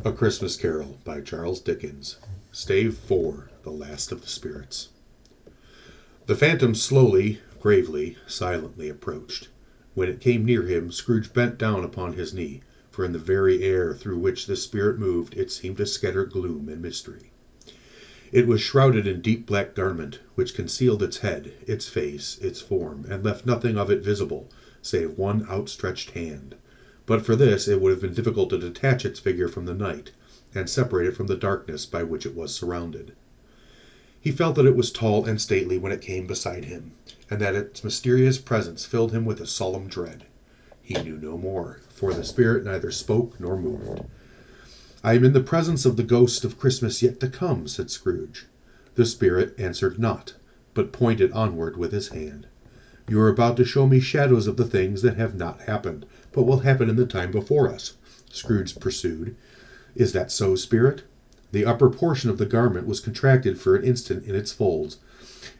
A Christmas Carol by Charles Dickens. Stave 4, The Last of the Spirits. The phantom slowly, gravely, silently approached. When it came near him, Scrooge bent down upon his knee, for in the very air through which the spirit moved it seemed to scatter gloom and mystery. It was shrouded in deep black garment, which concealed its head, its face, its form, and left nothing of it visible, save one outstretched hand. But for this it would have been difficult to detach its figure from the night, and separate it from the darkness by which it was surrounded. He felt that it was tall and stately when it came beside him, and that its mysterious presence filled him with a solemn dread. He knew no more, for the spirit neither spoke nor moved. "I am in the presence of the ghost of Christmas yet to come," said Scrooge. The spirit answered not, but pointed onward with his hand. "You are about to show me shadows of the things that have not happened, but will happen in the time before us," Scrooge pursued. "Is that so, spirit?" The upper portion of the garment was contracted for an instant in its folds,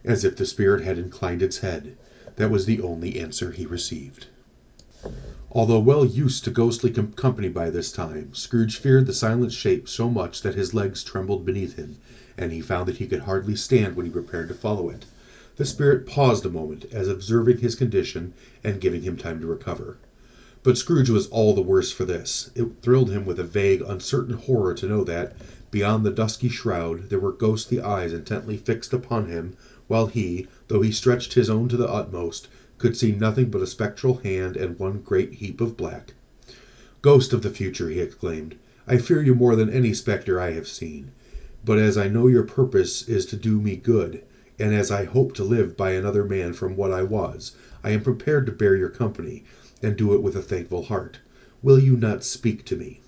as if the spirit had inclined its head. That was the only answer he received. Although well used to ghostly company by this time, Scrooge feared the silent shape so much that his legs trembled beneath him, and he found that he could hardly stand when he prepared to follow it. The spirit paused a moment, as observing his condition and giving him time to recover. But Scrooge was all the worse for this. It thrilled him with a vague, uncertain horror to know that, beyond the dusky shroud, there were ghostly eyes intently fixed upon him, while he, though he stretched his own to the utmost, could see nothing but a spectral hand and one great heap of black. "Ghost of the future," he exclaimed, "I fear you more than any spectre I have seen. But as I know your purpose is to do me good, and as I hope to live by another man from what I was, I am prepared to bear your company, and do it with a thankful heart. Will you not speak to me?"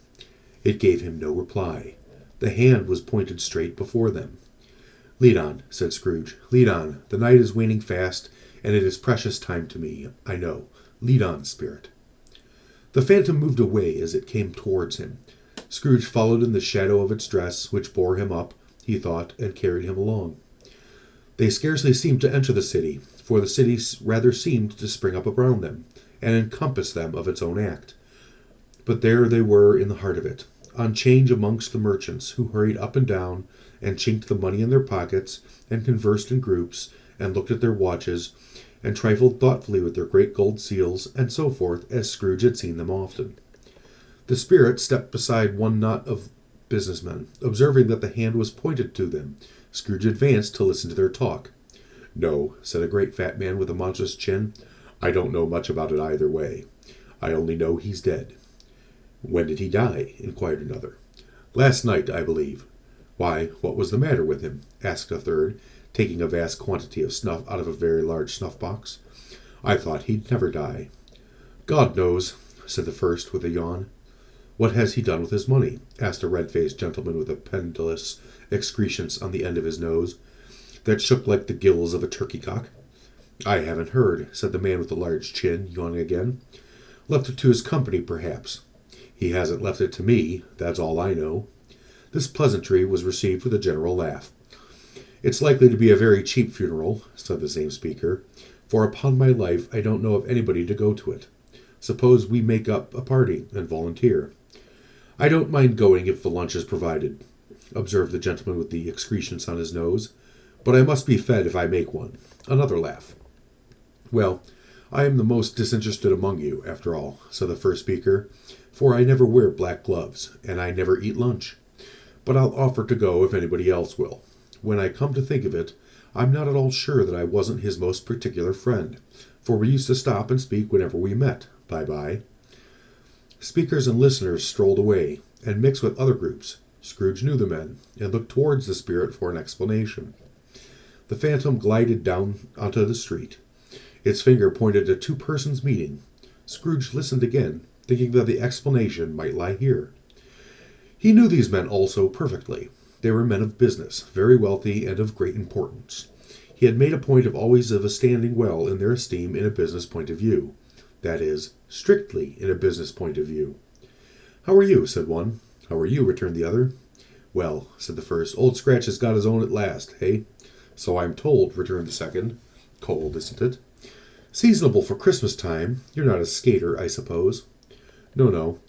It gave him no reply. The hand was pointed straight before them. "Lead on," said Scrooge. "Lead on. The night is waning fast, and it is precious time to me, I know. Lead on, spirit." The phantom moved away as it came towards him. Scrooge followed in the shadow of its dress, which bore him up, he thought, and carried him along. They scarcely seemed to enter the city, for the city rather seemed to spring up around them, and encompass them of its own act. But there they were in the heart of it, on change amongst the merchants, who hurried up and down, and chinked the money in their pockets, and conversed in groups, and looked at their watches, and trifled thoughtfully with their great gold seals, and so forth, as Scrooge had seen them often. The spirit stepped beside one knot of businessmen. Observing that the hand was pointed to them, Scrooge advanced to listen to their talk. "No," said a great fat man with a monstrous chin, "I don't know much about it either way. I only know he's dead." "When did he die?" inquired another. "Last night, I believe." "Why, what was the matter with him?" asked a third, taking a vast quantity of snuff out of a very large snuff-box. "I thought he'd never die." "God knows," said the first with a yawn. "What has he done with his money?" asked a red-faced gentleman with a pendulous excrescence on the end of his nose, that shook like the gills of a turkey-cock. "I haven't heard," said the man with the large chin, yawning again. "Left it to his company, perhaps." "He hasn't left it to me, that's all I know." This pleasantry was received with a general laugh. "It's likely to be a very cheap funeral," said the same speaker, "for upon my life I don't know of anybody to go to it. Suppose we make up a party and volunteer." "I don't mind going if the lunch is provided," observed the gentleman with the excrescence on his nose, "but I must be fed if I make one." Another laugh. "Well, I am the most disinterested among you, after all," said the first speaker, "for I never wear black gloves, and I never eat lunch. But I'll offer to go if anybody else will. When I come to think of it, I'm not at all sure that I wasn't his most particular friend, for we used to stop and speak whenever we met. Bye-bye." Speakers and listeners strolled away, and mixed with other groups. Scrooge knew the men, and looked towards the spirit for an explanation. The phantom glided down onto the street. Its finger pointed to two persons meeting. Scrooge listened again, thinking that the explanation might lie here. He knew these men also perfectly. They were men of business, very wealthy and of great importance. He had made a point of always of standing well in their esteem in a business point of view. That is, strictly in a business point of view. "How are you?" said one. "How are you?" returned the other. "Well," said the first, "Old Scratch has got his own at last, hey?" "So I'm told," returned the second. "Cold, isn't it?" "Seasonable for Christmas time. You're not a skater, I suppose?" "No, no."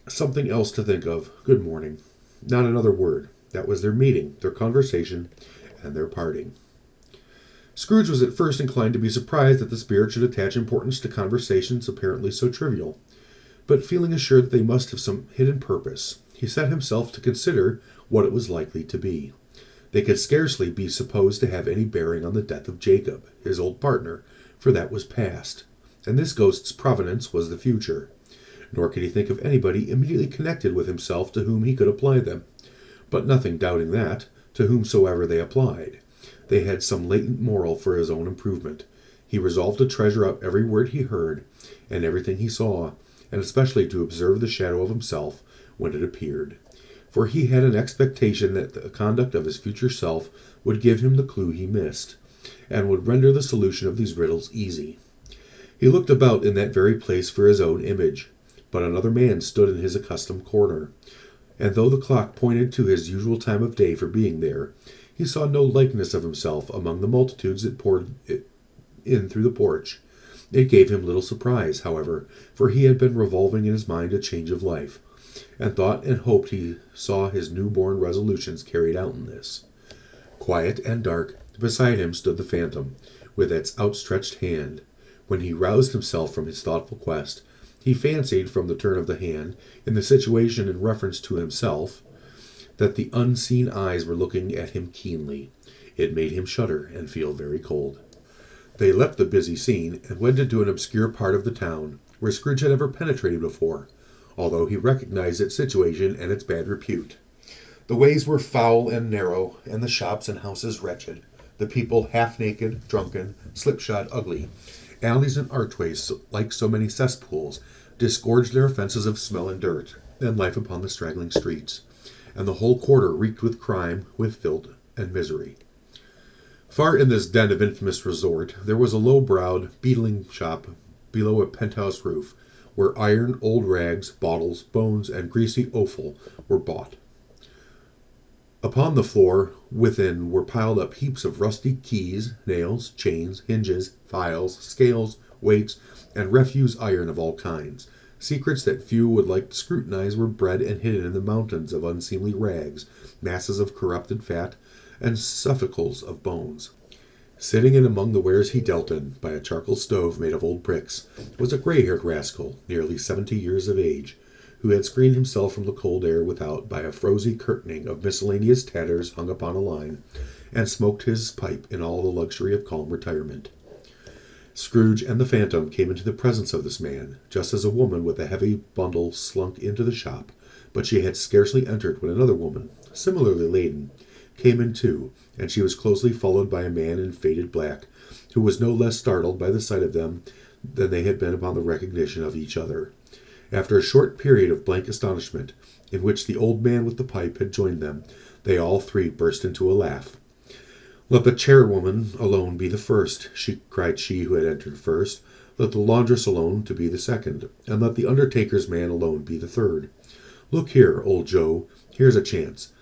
Something else to think of. Good morning. Not another word. That was their meeting, their conversation, and their parting. Scrooge was at first inclined to be surprised that the spirit should attach importance to conversations apparently so trivial, but feeling assured that they must have some hidden purpose, he set himself to consider what it was likely to be. They could scarcely be supposed to have any bearing on the death of Jacob, his old partner, for that was past, and this ghost's provenance was the future. Nor could he think of anybody immediately connected with himself to whom he could apply them. But nothing doubting that, to whomsoever they applied, they had some latent moral for his own improvement. He resolved to treasure up every word he heard, and everything he saw, and especially to observe the shadow of himself when it appeared. For he had an expectation that the conduct of his future self would give him the clue he missed, and would render the solution of these riddles easy. He looked about in that very place for his own image, but another man stood in his accustomed corner, and though the clock pointed to his usual time of day for being there, he saw no likeness of himself among the multitudes that poured in through the porch. It gave him little surprise, however, for he had been revolving in his mind a change of life, and thought and hoped he saw his new-born resolutions carried out in this. Quiet and dark, beside him stood the phantom, with its outstretched hand. When he roused himself from his thoughtful quest, he fancied, from the turn of the hand, in the situation in reference to himself, that the unseen eyes were looking at him keenly. It made him shudder and feel very cold. They left the busy scene and went into an obscure part of the town, where Scrooge had never penetrated before, although he recognized its situation and its bad repute. The ways were foul and narrow, and the shops and houses wretched, the people half-naked, drunken, slipshod, ugly. Alleys and archways, like so many cesspools, disgorged their offences of smell and dirt, and life upon the straggling streets, and the whole quarter reeked with crime, with filth, and misery. Far in this den of infamous resort, there was a low-browed, beetling shop below a penthouse roof, where iron, old rags, bottles, bones, and greasy offal were bought. Upon the floor within were piled up heaps of rusty keys, nails, chains, hinges, files, scales, weights, and refuse iron of all kinds. Secrets that few would like to scrutinize were bred and hidden in the mountains of unseemly rags, masses of corrupted fat, and sepulchres of bones. Sitting in among the wares he dealt in, by a charcoal stove made of old bricks, was a gray-haired rascal, nearly 70 years of age, who had screened himself from the cold air without by a frosy curtaining of miscellaneous tatters hung upon a line, and smoked his pipe in all the luxury of calm retirement. Scrooge and the phantom came into the presence of this man, just as a woman with a heavy bundle slunk into the shop, but she had scarcely entered when another woman, similarly laden, came in too, and she was closely followed by a man in faded black, who was no less startled by the sight of them than they had been upon the recognition of each other. After a short period of blank astonishment, in which the old man with the pipe had joined them, they all three burst into a laugh. "Let the chairwoman alone be the first," cried she who had entered first. "Let the laundress alone to be the second, and let the undertaker's man alone be the third. Look here, old Joe, here's a chance,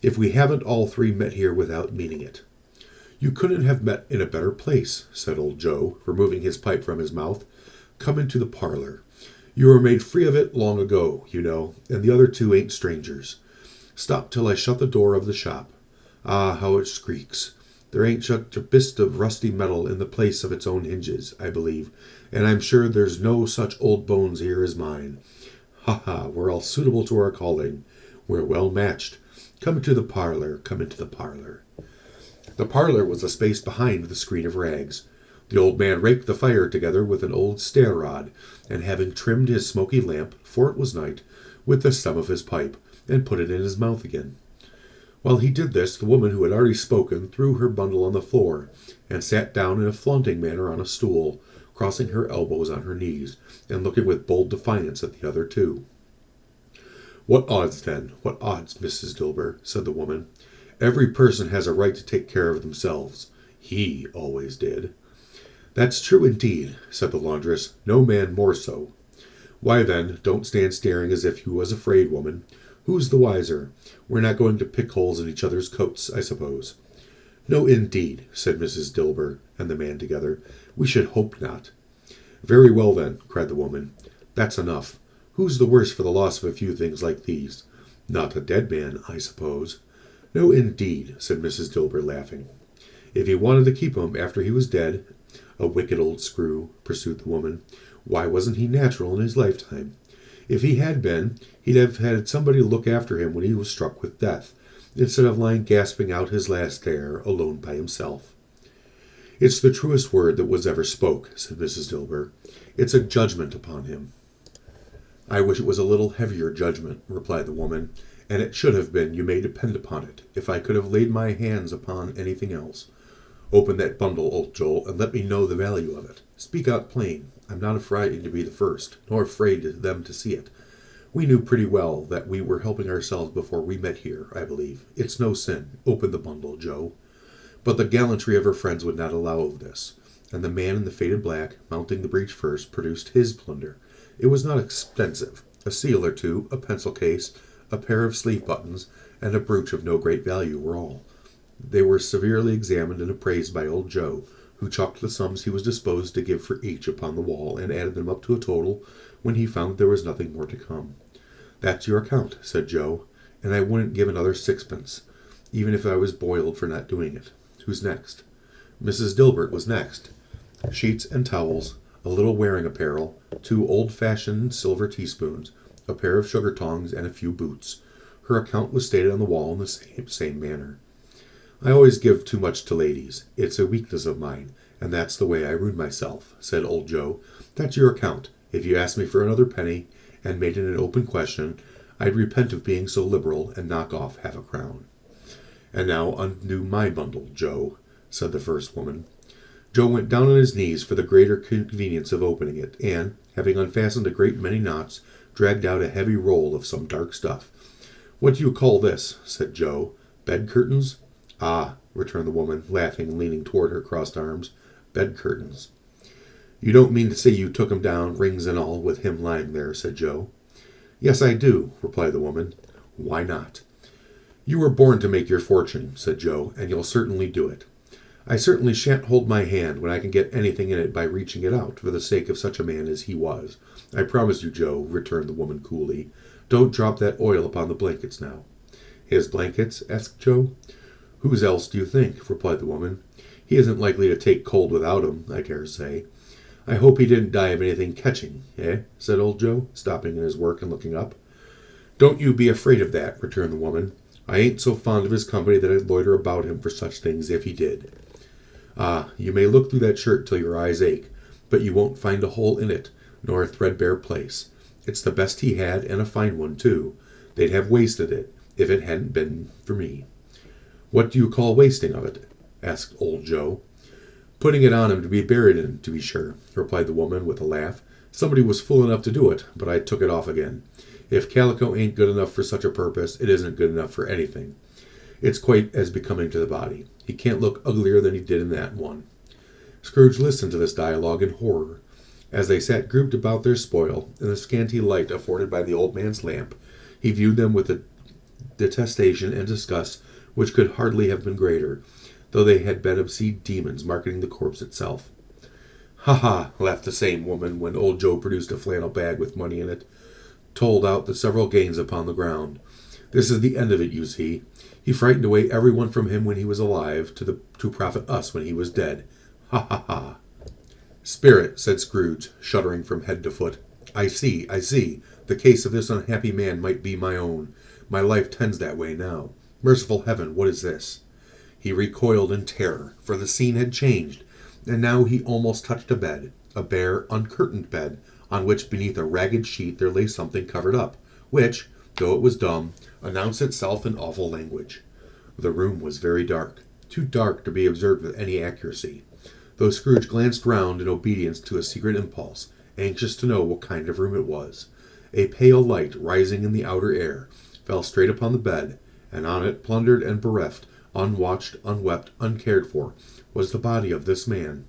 if we haven't all three met here without meaning it." "You couldn't have met in a better place," said old Joe, removing his pipe from his mouth. "Come into the parlor. You were made free of it long ago, you know, and the other two ain't strangers. Stop till I shut the door of the shop. Ah, how it squeaks! There ain't such a bist of rusty metal in the place of its own hinges, I believe, and I'm sure there's no such old bones here as mine. Ha ha, we're all suitable to our calling. We're well matched. Come into the parlor, come into the parlor." The parlor was a space behind the screen of rags. The old man raked the fire together with an old stair rod, and having trimmed his smoky lamp, for it was night, with the stem of his pipe, and put it in his mouth again. While he did this, the woman who had already spoken threw her bundle on the floor, and sat down in a flaunting manner on a stool, crossing her elbows on her knees, and looking with bold defiance at the other two. "What odds, then? What odds, Mrs. Dilber?" said the woman. "Every person has a right to take care of themselves. He always did." "That's true indeed," said the laundress. "No man more so." "Why, then, don't stand staring as if you was afraid, woman. Who's the wiser? We're not going to pick holes in each other's coats, I suppose." "No, indeed," said Mrs. Dilber and the man together. "We should hope not." "Very well, then," cried the woman. "That's enough. Who's the worse for the loss of a few things like these? Not a dead man, I suppose. No, indeed, said Mrs. Dilber, laughing. If he wanted to keep him after he was dead, a wicked old screw, pursued the woman, why wasn't he natural in his lifetime? If he had been, he'd have had somebody look after him when he was struck with death, instead of lying gasping out his last there, alone by himself. It's the truest word that was ever spoke, said Mrs. Dilber. It's a judgment upon him. I wish it was a little heavier judgment, replied the woman, and it should have been, you may depend upon it, if I could have laid my hands upon anything else. Open that bundle, old Joel, and let me know the value of it. Speak out plain. I'm not afraid to be the first, nor afraid of them to see it. We knew pretty well that we were helping ourselves before we met here, I believe. It's no sin. Open the bundle, Joe. But the gallantry of her friends would not allow of this, and the man in the faded black, mounting the breach first, produced his plunder. It was not expensive. A seal or two, a pencil case, a pair of sleeve buttons, and a brooch of no great value were all. They were severely examined and appraised by old Joe, who chalked the sums he was disposed to give for each upon the wall, and added them up to a total when he found there was nothing more to come. That's your account, said Joe, and I wouldn't give another sixpence, even if I was boiled for not doing it. Who's next? Mrs. Dilbert was next. Sheets and towels, a little wearing apparel, 2 old-fashioned silver teaspoons, a pair of sugar tongs, and a few boots. Her account was stated on the wall in the same manner. I always give too much to ladies. It's a weakness of mine, and that's the way I ruin myself, said old Joe. That's your account. If you asked me for another penny, and made it an open question, I'd repent of being so liberal and knock off half a crown. And now undo my bundle, Joe, said the first woman. Joe went down on his knees for the greater convenience of opening it, and, having unfastened a great many knots, dragged out a heavy roll of some dark stuff. What do you call this? Said Joe. Bed curtains? Ah, returned the woman, laughing and leaning toward her crossed arms. Bed curtains. You don't mean to say you took him down, rings and all, with him lying there, said Joe. Yes, I do, replied the woman. Why not? You were born to make your fortune, said Joe, and you'll certainly do it. I certainly shan't hold my hand when I can get anything in it by reaching it out, for the sake of such a man as he was. I promise you, Joe, returned the woman coolly. Don't drop that oil upon the blankets now. His blankets? Asked Joe. Whose else do you think? Replied the woman. He isn't likely to take cold without 'em, I dare say. I hope he didn't die of anything catching, eh? Said old Joe, stopping in his work and looking up. Don't you be afraid of that, returned the woman. I ain't so fond of his company that I'd loiter about him for such things if he did. Ah, you may look through that shirt till your eyes ache, but you won't find a hole in it, nor a threadbare place. It's the best he had, and a fine one, too. They'd have wasted it, if it hadn't been for me. What do you call wasting of it? Asked old Joe. Putting it on him to be buried in, to be sure, replied the woman with a laugh. Somebody was fool enough to do it, but I took it off again. If calico ain't good enough for such a purpose, it isn't good enough for anything. It's quite as becoming to the body. He can't look uglier than he did in that one. Scrooge listened to this dialogue in horror. As they sat grouped about their spoil, in the scanty light afforded by the old man's lamp, he viewed them with a detestation and disgust which could hardly have been greater, though they had been obscene demons marketing the corpse itself. Ha ha! Laughed the same woman when old Joe produced a flannel bag with money in it, told out the several gains upon the ground. This is the end of it, you see. He frightened away everyone from him when he was alive, to profit us when he was dead. Ha ha ha! Spirit, said Scrooge, shuddering from head to foot. I see. The case of this unhappy man might be my own. My life tends that way now. Merciful heaven, what is this? He recoiled in terror, for the scene had changed, and now he almost touched a bed, a bare, uncurtained bed, on which beneath a ragged sheet there lay something covered up, which, though it was dumb, announced itself in awful language. The room was very dark, too dark to be observed with any accuracy, though Scrooge glanced round in obedience to a secret impulse, anxious to know what kind of room it was. A pale light, rising in the outer air, fell straight upon the bed, and on it, plundered and bereft, unwatched, unwept, uncared for, was the body of this man.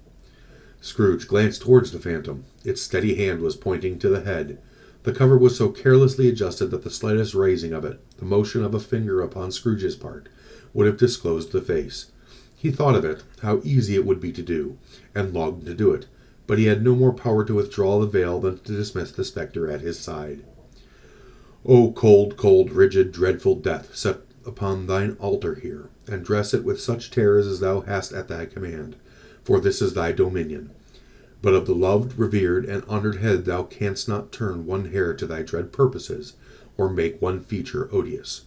Scrooge glanced towards the phantom. Its steady hand was pointing to the head. The cover was so carelessly adjusted that the slightest raising of it, the motion of a finger upon Scrooge's part, would have disclosed the face. He thought of it, how easy it would be to do, and longed to do it, but he had no more power to withdraw the veil than to dismiss the spectre at his side. O cold, cold, rigid, dreadful death, set upon thine altar here, and dress it with such terrors as thou hast at thy command, for this is thy dominion. But of the loved, revered, and honored head thou canst not turn one hair to thy dread purposes, or make one feature odious.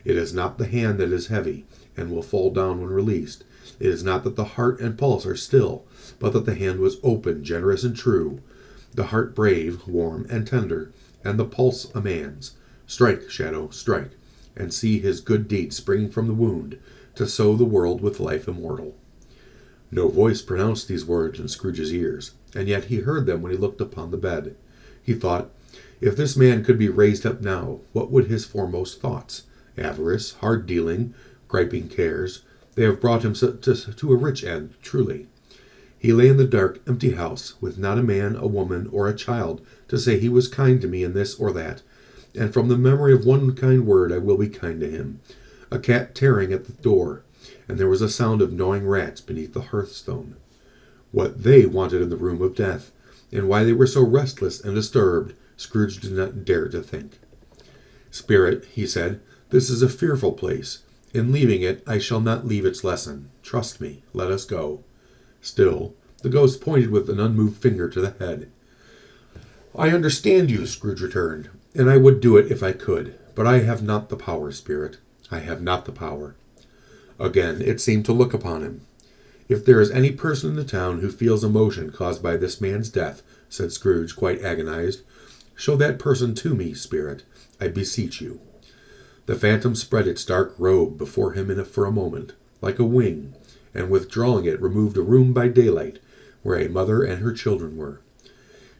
It is not the hand that is heavy, and will fall down when released. It is not that the heart and pulse are still, but that the hand was open, generous, and true, the heart brave, warm, and tender, and the pulse a man's. Strike, shadow, strike, and see his good deed springing from the wound, to sow the world with life immortal. No voice pronounced these words in Scrooge's ears, and yet he heard them when he looked upon the bed. He thought, if this man could be raised up now, what would his foremost thoughts? Avarice, hard dealing, griping cares, they have brought him to a rich end, truly. He lay in the dark, empty house, with not a man, a woman, or a child to say he was kind to me in this or that, and from the memory of one kind word I will be kind to him. A cat tearing at the door, and there was a sound of gnawing rats beneath the hearthstone. What they wanted in the room of death, and why they were so restless and disturbed, Scrooge did not dare to think. Spirit, he said, this is a fearful place. In leaving it, I shall not leave its lesson. Trust me. Let us go. Still, the ghost pointed with an unmoved finger to the head. I understand you, Scrooge returned, and I would do it if I could, but I have not the power, Spirit. I have not the power. Again it seemed to look upon him. If there is any person in the town who feels emotion caused by this man's death, said Scrooge, quite agonized, show that person to me, Spirit, I beseech you. The phantom spread its dark robe before him for a moment, like a wing, and withdrawing it removed a room by daylight, where a mother and her children were.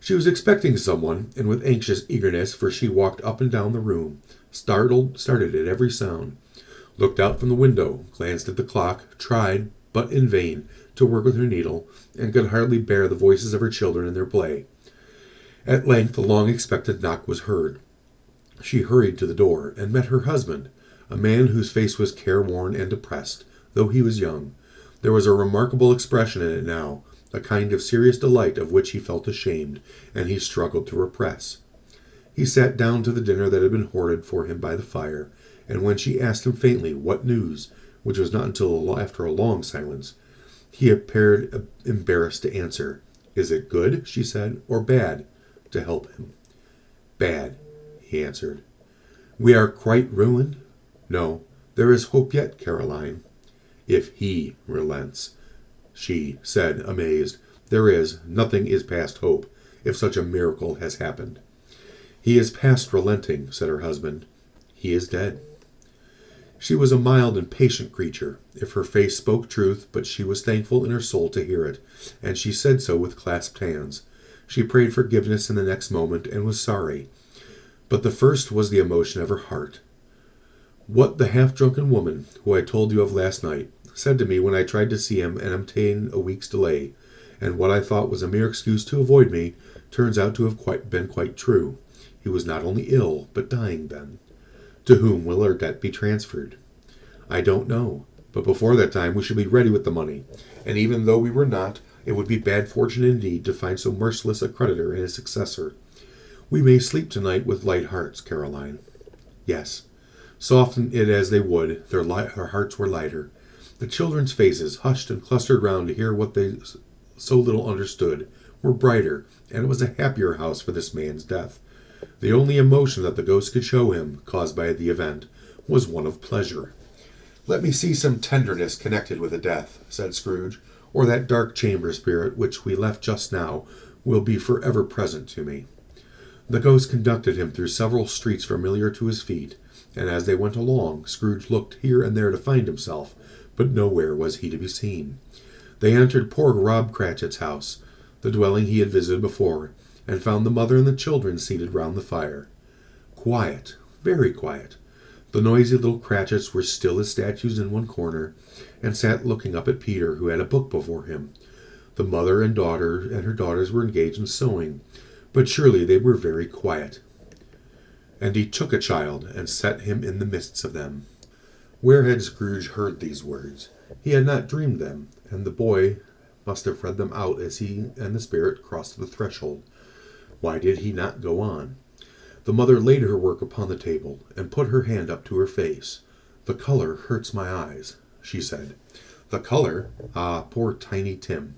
She was expecting someone, and with anxious eagerness, for she walked up and down the room, started at every sound, looked out from the window, glanced at the clock, tried, but in vain, to work with her needle, and could hardly bear the voices of her children in their play. At length the long-expected knock was heard. She hurried to the door, and met her husband, a man whose face was careworn and depressed, though he was young. There was a remarkable expression in it now, a kind of serious delight of which he felt ashamed, and he struggled to repress. He sat down to the dinner that had been hoarded for him by the fire, and when she asked him faintly, what news, which was not until after a long silence, he appeared embarrassed to answer. Is it good, she said, or bad? To help him. Bad, he answered. We are quite ruined? No, there is hope yet, Caroline. If he relents, she said, amazed. There is, nothing is past hope, if such a miracle has happened. He is past relenting, said her husband. He is dead. She was a mild and patient creature, if her face spoke truth, but she was thankful in her soul to hear it, and she said so with clasped hands. She prayed forgiveness in the next moment, and was sorry. But the first was the emotion of her heart. What the half-drunken woman, who I told you of last night, said to me when I tried to see him and obtain a week's delay, and what I thought was a mere excuse to avoid me, turns out to have been quite true. He was not only ill, but dying then. To whom will our debt be transferred? I don't know, but before that time we shall be ready with the money, and even though we were not, it would be bad fortune indeed to find so merciless a creditor and his successor. We may sleep tonight with light hearts, Caroline. Yes, soften it as they would, their hearts were lighter. The children's faces, hushed and clustered round to hear what they so little understood, were brighter, and it was a happier house for this man's death. The only emotion that the ghost could show him, caused by the event, was one of pleasure. Let me see some tenderness connected with the death, said Scrooge, or that dark chamber spirit which we left just now will be forever present to me. The ghost conducted him through several streets familiar to his feet, and as they went along, Scrooge looked here and there to find himself, but nowhere was he to be seen. They entered poor Rob Cratchit's house, the dwelling he had visited before, and found the mother and the children seated round the fire. Quiet, very quiet. The noisy little Cratchits were still as statues in one corner, and sat looking up at Peter, who had a book before him. The mother and her daughters were engaged in sewing, but surely they were very quiet. And he took a child, and set him in the midst of them. Where had Scrooge heard these words? He had not dreamed them, and the boy must have read them out as he and the spirit crossed the threshold. Why did he not go on? The mother laid her work upon the table and put her hand up to her face. "The color hurts my eyes," she said. "The color? Ah, poor Tiny Tim."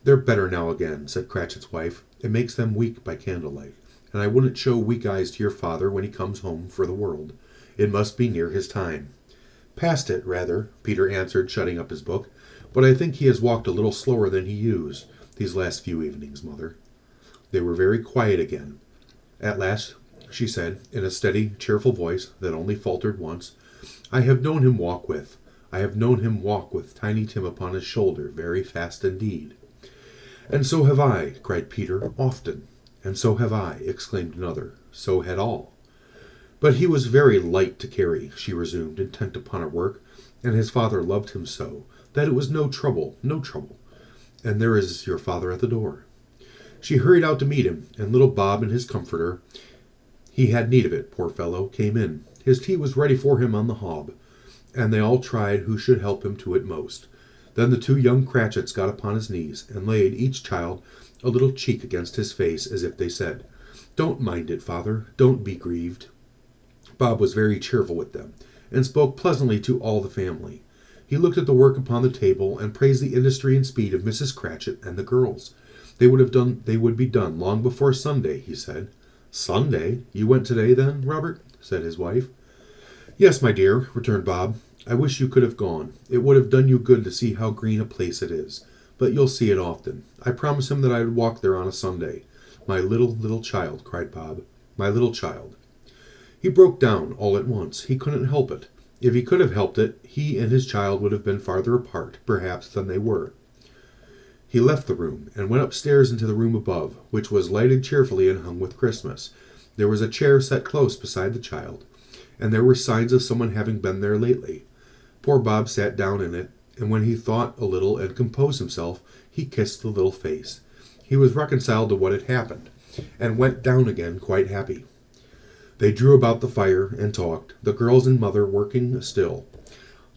"They're better now again," said Cratchit's wife. "It makes them weak by candlelight, and I wouldn't show weak eyes to your father when he comes home for the world. It must be near his time." "Past it, rather," Peter answered, shutting up his book. "But I think he has walked a little slower than he used these last few evenings, Mother." They were very quiet again. At last she said, in a steady, cheerful voice that only faltered once, I have known him walk with Tiny Tim upon his shoulder very fast indeed." "And so have I," cried Peter, "often." "And so have I," exclaimed another. "So had all." "But he was very light to carry," she resumed, intent upon her work, "and his father loved him so, that it was no trouble. And there is your father at the door." She hurried out to meet him, and little Bob and his comforter, he had need of it, poor fellow, came in. His tea was ready for him on the hob, and they all tried who should help him to it most. Then the two young Cratchits got upon his knees, and laid each child a little cheek against his face, as if they said, "Don't mind it, father, don't be grieved." Bob was very cheerful with them, and spoke pleasantly to all the family. He looked at the work upon the table, and praised the industry and speed of Mrs. Cratchit and the girls. They would be done long before Sunday, he said. "Sunday? You went today, then, Robert?" said his wife. "Yes, my dear," returned Bob. "I wish you could have gone. It would have done you good to see how green a place it is. But you'll see it often. I promised him that I would walk there on a Sunday." "My little child," cried Bob. "My little child." He broke down all at once. He couldn't help it. If he could have helped it, he and his child would have been farther apart, perhaps, than they were. He left the room, and went upstairs into the room above, which was lighted cheerfully and hung with Christmas. There was a chair set close beside the child, and there were signs of someone having been there lately. Poor Bob sat down in it, and when he thought a little and composed himself, he kissed the little face. He was reconciled to what had happened, and went down again quite happy. They drew about the fire and talked, the girls and mother working still.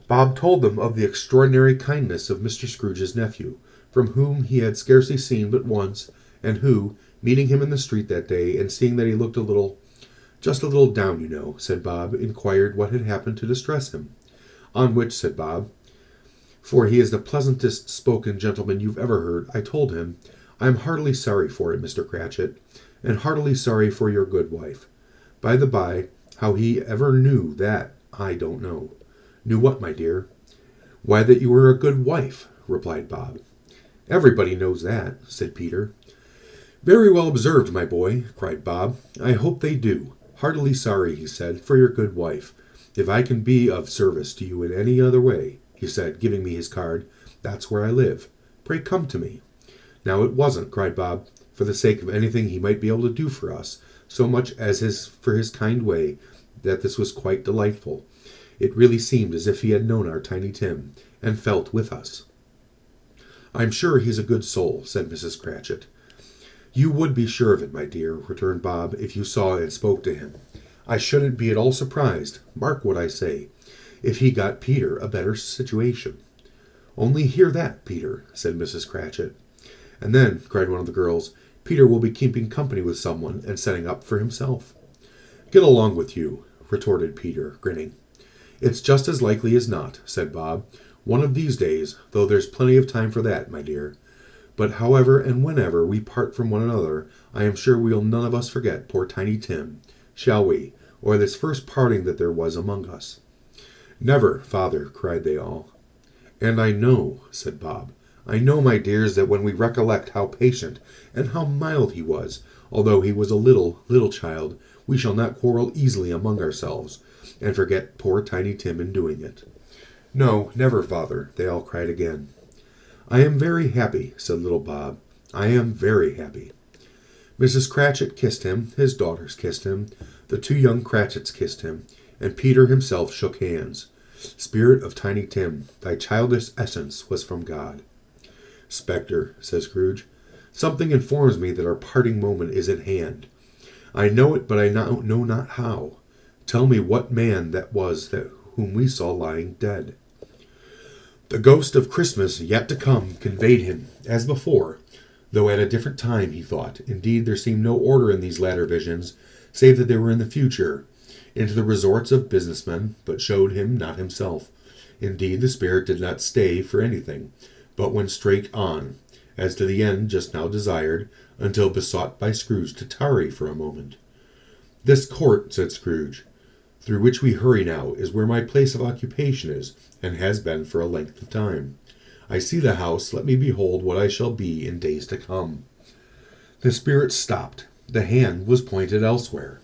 Bob told them of the extraordinary kindness of Mr. Scrooge's nephew, from whom he had scarcely seen but once, and who, meeting him in the street that day, and seeing that he looked just a little down, you know, said Bob, inquired what had happened to distress him. On which, said Bob, for he is the pleasantest spoken gentleman you've ever heard, I told him, "I am heartily sorry for it, Mr. Cratchit, and heartily sorry for your good wife. By the by, how he ever knew that, I don't know." "Knew what, my dear?" "Why, that you were a good wife," replied Bob. "Everybody knows that," said Peter. "Very well observed, my boy," cried Bob. "I hope they do. Heartily sorry," he said, "for your good wife. If I can be of service to you in any other way," he said, giving me his card, "that's where I live. Pray come to me." Now it wasn't, cried Bob, for the sake of anything he might be able to do for us, so much as for his kind way, that this was quite delightful. It really seemed as if he had known our Tiny Tim, and felt with us. "I'm sure he's a good soul," said Mrs. Cratchit. "You would be sure of it, my dear," returned Bob, "if you saw and spoke to him. I shouldn't be at all surprised, mark what I say, if he got Peter a better situation." "Only hear that, Peter," said Mrs. Cratchit. "And then," cried one of the girls, "Peter will be keeping company with someone and setting up for himself." "Get along with you," retorted Peter, grinning. "It's just as likely as not," said Bob. "One of these days, though there's plenty of time for that, my dear. But however and whenever we part from one another, I am sure we'll none of us forget poor Tiny Tim, shall we, or this first parting that there was among us?" "Never, father," cried they all. "And I know," said Bob, "I know, my dears, that when we recollect how patient and how mild he was, although he was a little child, we shall not quarrel easily among ourselves, and forget poor Tiny Tim in doing it." "No, never, father," they all cried again. "I am very happy," said little Bob. "I am very happy." Mrs. Cratchit kissed him, his daughters kissed him, the two young Cratchits kissed him, and Peter himself shook hands. "Spirit of Tiny Tim, thy childish essence was from God." "Spectre," says Scrooge, "something informs me that our parting moment is at hand. I know it, but I know not how. Tell me what man that was whom we saw lying dead." The ghost of Christmas yet to come conveyed him, as before, though at a different time, he thought. Indeed, there seemed no order in these latter visions, save that they were in the future, into the resorts of businessmen, but showed him not himself. Indeed, the spirit did not stay for anything, but went straight on, as to the end just now desired, until besought by Scrooge to tarry for a moment. "This court," said Scrooge, "through which we hurry now, is where my place of occupation is, and has been for a length of time. I see the house. Let me behold what I shall be in days to come." The spirit stopped. The hand was pointed elsewhere.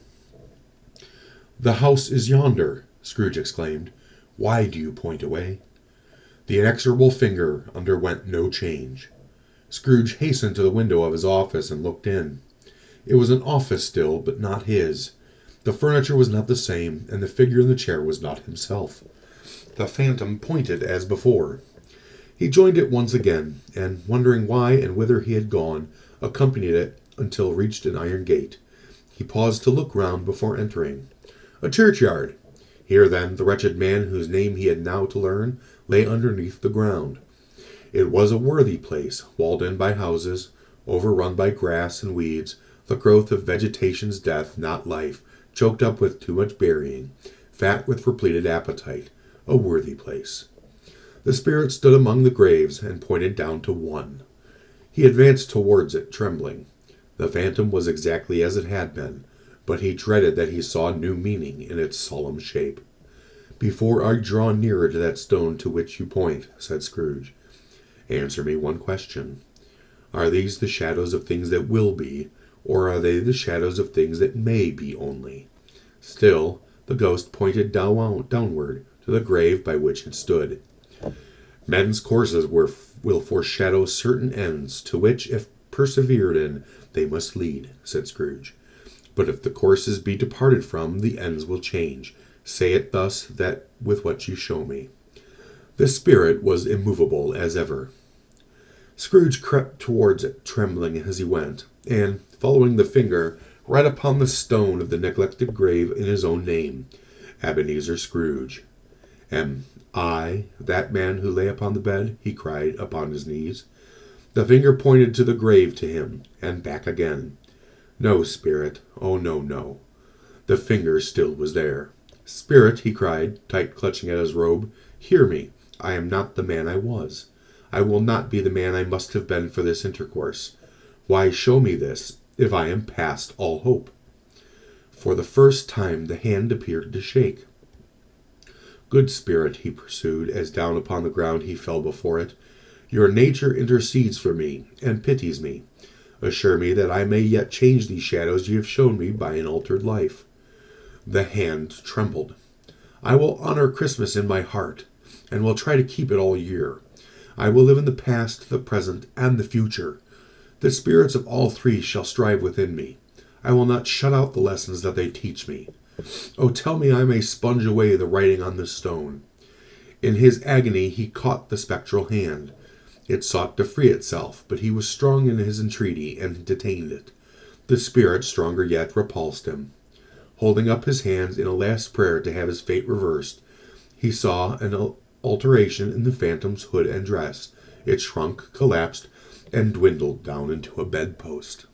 "The house is yonder," Scrooge exclaimed. "Why do you point away?" The inexorable finger underwent no change. Scrooge hastened to the window of his office and looked in. It was an office still, but not his. The furniture was not the same, and the figure in the chair was not himself. The phantom pointed as before. He joined it once again, and, wondering why and whither he had gone, accompanied it until reached an iron gate. He paused to look round before entering. A churchyard! Here, then, the wretched man whose name he had now to learn lay underneath the ground. It was a worthy place, walled in by houses, overrun by grass and weeds, the growth of vegetation's death, not life, choked up with too much burying, fat with repleted appetite, a worthy place. The spirit stood among the graves and pointed down to one. He advanced towards it, trembling. The phantom was exactly as it had been, but he dreaded that he saw new meaning in its solemn shape. "Before I draw nearer to that stone to which you point," said Scrooge, "answer me one question. Are these the shadows of things that will be, or are they the shadows of things that may be only?" Still, the ghost pointed downward to the grave by which it stood. "Men's courses will foreshadow certain ends, to which, if persevered in, they must lead," said Scrooge. "But if the courses be departed from, the ends will change. Say it thus, that with what you show me." The spirit was immovable as ever. Scrooge crept towards it, trembling as he went, and, following the finger, read upon the stone of the neglected grave in his own name, Ebenezer Scrooge. "Am I that man who lay upon the bed?" he cried upon his knees. The finger pointed to the grave to him, and back again. "No, spirit, oh no, no." The finger still was there. "Spirit," he cried, tight clutching at his robe, "hear me. I am not the man I was. I will not be the man I must have been for this intercourse. Why show me this, if I am past all hope?" For the first time the hand appeared to shake. "Good spirit," he pursued, as down upon the ground he fell before it, "your nature intercedes for me, and pities me. Assure me that I may yet change these shadows you have shown me by an altered life." The hand trembled. "I will honor Christmas in my heart, and will try to keep it all year. I will live in the past, the present, and the future. The spirits of all three shall strive within me. I will not shut out the lessons that they teach me. Oh, tell me I may sponge away the writing on this stone." In his agony he caught the spectral hand. It sought to free itself, but he was strong in his entreaty and detained it. The spirit, stronger yet, repulsed him. Holding up his hands in a last prayer to have his fate reversed, he saw an alteration in the phantom's hood and dress. It shrunk, collapsed, and dwindled down into a bedpost.